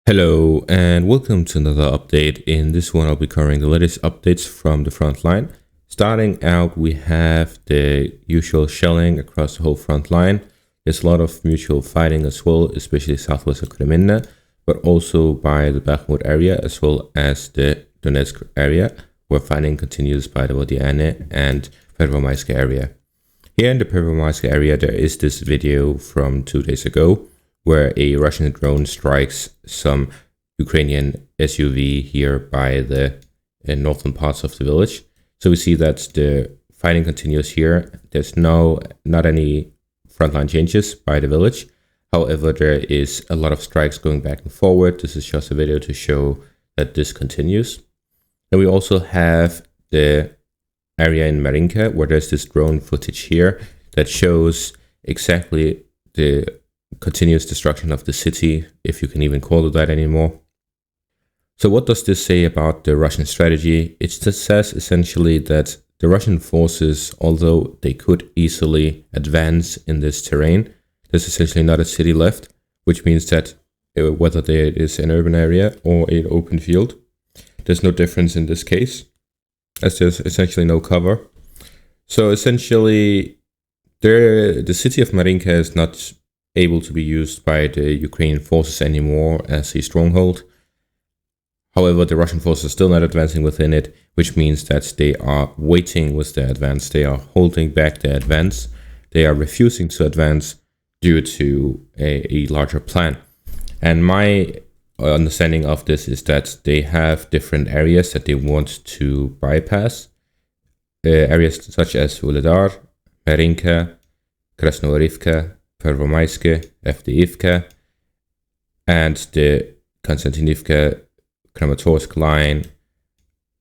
Hello and welcome to another update. In this one, I'll be covering the latest updates from the front line. Starting out, we have the usual shelling across the whole front line. There's a lot of mutual fighting as well, especially southwest of Kreminna, but also by the Bakhmut area as well as the Donetsk area, where fighting continues by the Vodiane and Pervomaisk area. Here in the Pervomaisk area, there is this video from 2 days ago, where a Russian drone strikes some Ukrainian SUV here by the northern parts of the village. So we see that the fighting continues here. There's not any frontline changes by the village. However, there is a lot of strikes going back and forward. This is just a video to show that this continues. And we also have the area in Marinka, where there's this drone footage here that shows exactly the continuous destruction of the city, if you can even call it that anymore. So what does this say about the Russian strategy? It just says essentially that the Russian forces, although they could easily advance in this terrain, there's essentially not a city left, which means that whether there is an urban area or an open field, there's no difference in this case, as there's essentially no cover. So essentially, the city of Marinka is not able to be used by the Ukrainian forces anymore as a stronghold. However, the Russian forces are still not advancing within it, which means that they are waiting with their advance. They are holding back their advance. They are refusing to advance due to a larger plan. And my understanding of this is that they have different areas that they want to bypass. Areas such as Vuhledar, Marinka, Krasnoarivka, Pervomaisk, Avdiivka, and the Konstantinivka, Kramatorsk line,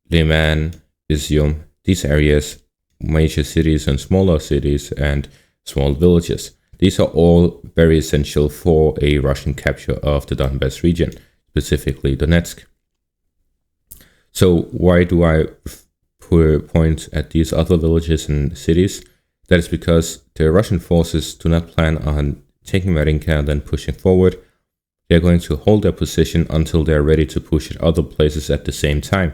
Liman, Izium. These areas, major cities and smaller cities and small villages. These are all very essential for a Russian capture of the Donbas region, specifically Donetsk. So why do I point at these other villages and cities? That is because the Russian forces do not plan on taking Marinka and then pushing forward. They're going to hold their position until they're ready to push at other places at the same time.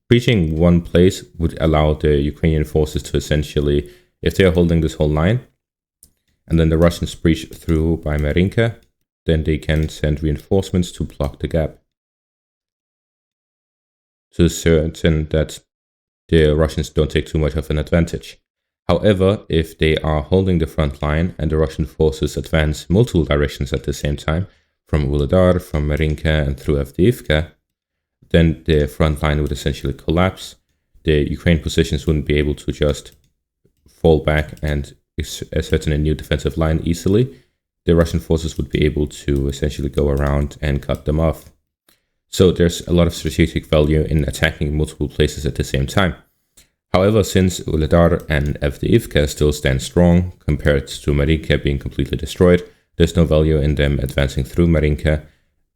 Breaching one place would allow the Ukrainian forces to essentially, if they're holding this whole line, and then the Russians breach through by Marinka, then they can send reinforcements to block the gap, to certain that the Russians don't take too much of an advantage. However, if they are holding the front line and the Russian forces advance multiple directions at the same time, from Vuhledar, from Marinka, and through Avdiivka, then the front line would essentially collapse. The Ukrainian positions wouldn't be able to just fall back and assert a new defensive line easily. The Russian forces would be able to essentially go around and cut them off. So there's a lot of strategic value in attacking multiple places at the same time. However, since Vuhledar and Avdiivka still stand strong compared to Marinka being completely destroyed, there's no value in them advancing through Marinka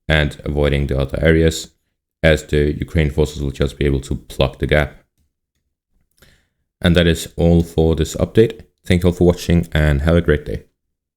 and avoiding the other areas, as the Ukrainian forces will just be able to block the gap. And that is all for this update. Thank you all for watching and have a great day.